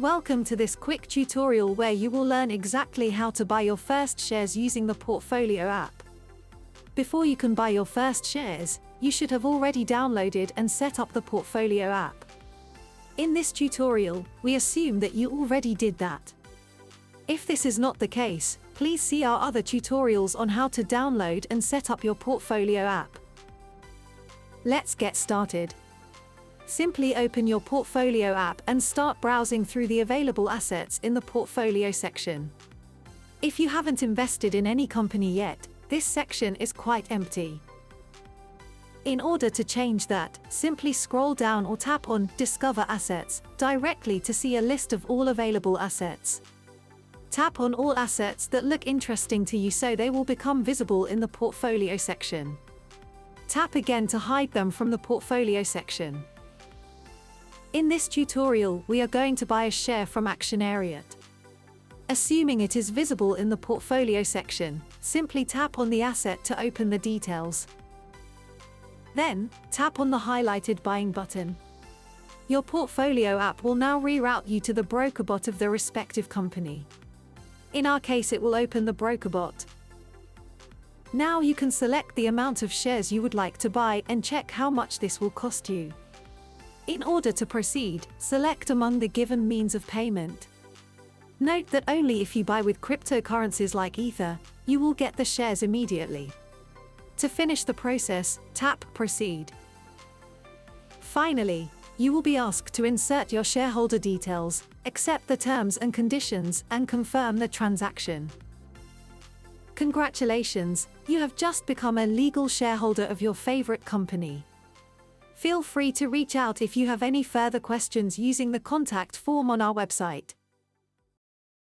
Welcome to this quick tutorial where you will learn exactly how to buy your first shares using the Portfolio app. Before you can buy your first shares, you should have already downloaded and set up the Portfolio app. In this tutorial, we assume that you already did that. If this is not the case, please see our other tutorials on how to download and set up your Portfolio app. Let's get started. Simply open your Portfolio app and start browsing through the available assets in the Portfolio section. If you haven't invested in any company yet, this section is quite empty. In order to change that, simply scroll down or tap on Discover Assets directly to see a list of all available assets. Tap on all assets that look interesting to you so they will become visible in the Portfolio section. Tap again to hide them from the Portfolio section. In this tutorial, we are going to buy a share from Actionariat. Assuming it is visible in the Portfolio section, simply tap on the asset to open the details. Then, tap on the highlighted buying button. Your Portfolio app will now reroute you to the broker bot of the respective company. In our case, it will open the broker bot. Now you can select the amount of shares you would like to buy and check how much this will cost you. In order to proceed, select among the given means of payment. Note that only if you buy with cryptocurrencies like Ether, you will get the shares immediately. To finish the process, tap Proceed. Finally, you will be asked to insert your shareholder details, accept the terms and conditions, and confirm the transaction. Congratulations, you have just become a legal shareholder of your favorite company. Feel free to reach out if you have any further questions using the contact form on our website.